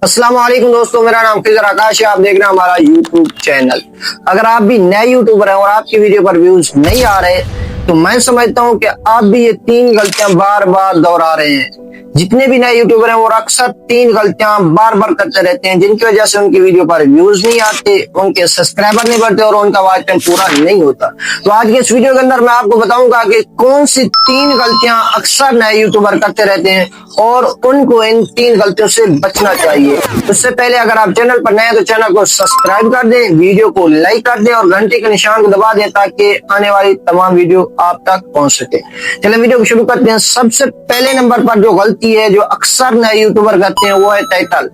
अस्सलाम वालेकुम दोस्तों, मेरा नाम खिजर आकाश है। आप देख रहे हैं हमारा यूट्यूब चैनल। अगर आप भी नए यूट्यूबर हैं और आपकी वीडियो पर व्यूज नहीं आ रहे तो मैं समझता हूं कि आप भी ये 3 गलतियां बार बार दोहरा रहे हैं। जितने भी नए यूट्यूबर हैं वो अक्सर 3 गलतियां बार बार करते रहते हैं, जिनकी वजह से उनकी वीडियो पर व्यूज नहीं आते, उनके सब्सक्राइबर नहीं बढ़ते और उनका वॉच टाइम पूरा नहीं होता। तो आज के इस वीडियो के अंदर मैं आपको बताऊंगा कि कौन सी 3 गलतियां अक्सर नए यूट्यूबर करते रहते हैं और उनको इन 3 गलतियों से बचना चाहिए। उससे पहले अगर आप चैनल पर नए हैं तो चैनल को सब्सक्राइब कर दें, वीडियो को लाइक कर दें और घंटे के निशान को दबा दें ताकि आने वाली तमाम वीडियो आप तक पहुंच सके। चलिए वीडियो को शुरू करते हैं। सबसे पहले नंबर पर जो गलती है जो अक्सर नए यूट्यूबर करते हैं वो है टाइटल।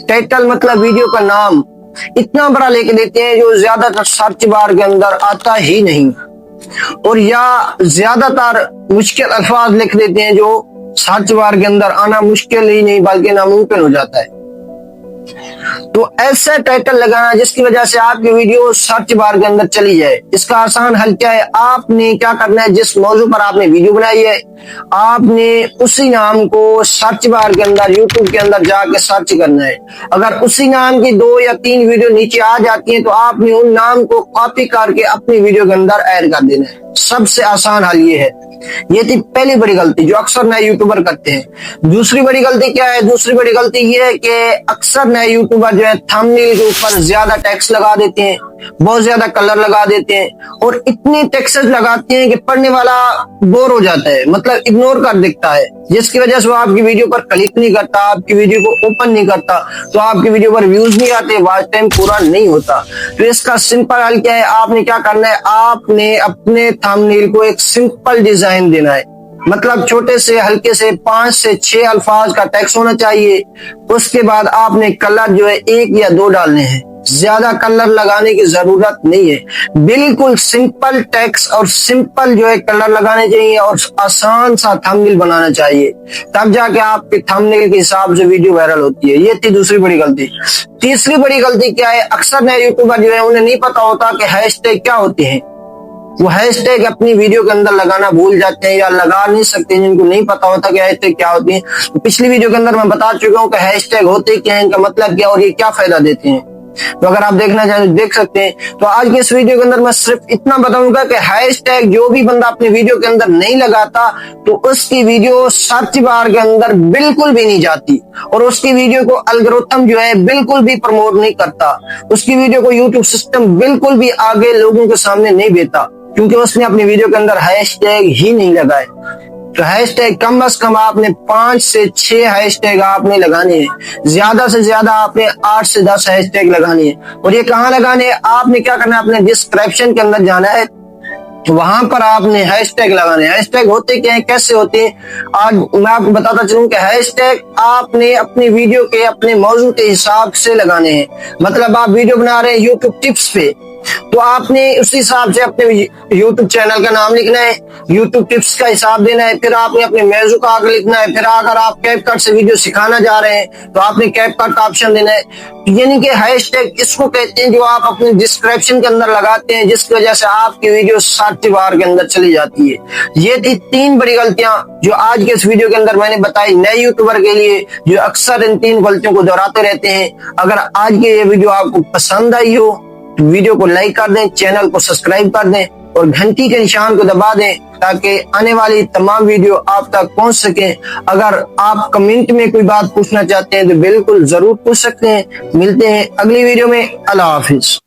टाइटल मतलब वीडियो का नाम इतना बड़ा लेके देते हैं जो ज्यादातर सर्च बार के अंदर आता ही नहीं, और या ज्यादातर मुश्किल अल्फाज लिख देते हैं जो सर्च बार के अंदर आना मुश्किल ही नहीं बल्कि नामुमकिन हो जाता है। तो ऐसा टाइटल लगाना जिसकी वजह से आपकी वीडियो सर्च बार के अंदर चली जाए। इसका आसान हल क्या है? आपने क्या करना है, जिस मौजू पर आपने वीडियो बनाई है आपने उसी नाम को सर्च बार के अंदर यूट्यूब के अंदर जाके सर्च करना है। अगर उसी नाम की 2 या 3 वीडियो नीचे आ जाती हैं तो आपने उन नाम को कॉपी करके अपनी वीडियो के अंदर ऐड कर देना है। सबसे आसान हल ये है। ये थी पहली बड़ी गलती जो अक्सर नए यूट्यूबर करते हैं। दूसरी बड़ी गलती क्या है? दूसरी बड़ी गलती ये है कि अक्सर नए यूट्यूबर जो है थंबनेल के ऊपर ज्यादा टेक्स्ट लगा देते हैं, बहुत ज्यादा कलर लगा देते हैं और इतनी टेक्स्ट लगाते हैं कि पढ़ने वाला बोर हो जाता है, मतलब इग्नोर कर दिखता है, जिसकी वजह से वो आपकी वीडियो पर क्लिक नहीं करता, आपकी वीडियो को ओपन नहीं करता, तो आपकी वीडियो पर व्यूज नहीं आते, वॉच टाइम पूरा नहीं होता। तो इसका सिंपल हल क्या है? आपने क्या करना है, आपने अपने थंबनेल को एक सिंपल डिजाइन देना है। मतलब छोटे से हल्के से 5 से 6 अल्फाज का टेक्स्ट होना चाहिए। उसके बाद आपने कलर जो है 1 या 2 डालने हैं, ज्यादा कलर लगाने की जरूरत नहीं है। बिल्कुल सिंपल टेक्स्ट और सिंपल जो है कलर लगाने चाहिए और आसान सा थंबनेल बनाना चाहिए, तब जाके आपके थंबनेल के हिसाब से वीडियो वायरल होती है। ये थी दूसरी बड़ी गलती। तीसरी बड़ी गलती क्या है? अक्सर नए यूट्यूबर जो है उन्हें नहीं पता होता कि हैशटैग क्या होते हैं। वो हैशटैग अपनी वीडियो के अंदर लगाना भूल जाते हैं या लगा नहीं सकते, जिनको नहीं पता होता कि हैशटैग क्या होती है। तो पिछली वीडियो के अंदर मैं बता चुका हूँ कि हैशटैग होते क्या है, इनका मतलब क्या और ये क्या फायदा देते हैं। तो अगर आप देखना चाहें तो देख सकते हैं। तो आज के इस वीडियो के अंदर मैं सिर्फ इतना बताऊंगा कि हैशटैग जो भी बंदा अपनी वीडियो के अंदर नहीं लगाता तो उसकी वीडियो सर्च बार के अंदर बिल्कुल भी नहीं जाती और उसकी वीडियो को एल्गोरिथम जो है बिल्कुल भी प्रमोट नहीं करता। उसकी वीडियो को यूट्यूब सिस्टम बिल्कुल भी आगे लोगों के सामने नहीं देता, क्योंकि उसने अपनी वीडियो के अंदर हैशटैग ही नहीं लगाए। तो हैशटैग कम से कम आपने 5 से 6 हैशटैग आपने लगाने हैं, ज्यादा से ज्यादा आपने 8 से 10 हैशटैग लगाने हैं। और ये कहाँ लगाने हैं? आपने क्या करना है, अपने डिस्क्रिप्शन के अंदर जाना है, वहां पर आपने हैशटैग लगाने। हैशटैग होते क्या है, कैसे होते हैं, आज मैं आपको बताता चलूं कि हैशटैग आपने अपनी वीडियो के अपने मौजू के हिसाब से लगाने हैं। मतलब आप वीडियो बना रहे हैं यूट्यूब टिप्स पे, तो आपने उसी हिसाब से अपने यूट्यूब चैनल का नाम लिखना है, यूट्यूब टिप्स का हिसाब देना है, फिर आपने अपने मौजू का आगे लिखना है। फिर अगर आप कैपकट से वीडियो सिखाना जा रहे हैं तो आपने कैपकट का ऑप्शन देना है। यानी कि हैशटैग इसको कहते हैं जो आप अपने डिस्क्रिप्शन के अंदर लगाते हैं, जिसकी वजह से आपकी वीडियो सर्च बार के अंदर चली जाती है। ये थी 3 बड़ी गलतियां जो आज के इस वीडियो के अंदर मैंने बताई नए यूट्यूबर के लिए, जो अक्सर इन 3 गलतियों को दोहराते रहते हैं। अगर आज की ये वीडियो आपको पसंद आई हो तो वीडियो को लाइक कर दें, चैनल को सब्सक्राइब कर दें और घंटी के निशान को दबा दें ताकि आने वाली तमाम वीडियो आप तक पहुंच सके। अगर आप कमेंट में कोई बात पूछना चाहते हैं तो बिल्कुल जरूर पूछ सकते हैं। मिलते हैं अगली वीडियो में। अल्लाह हाफिज।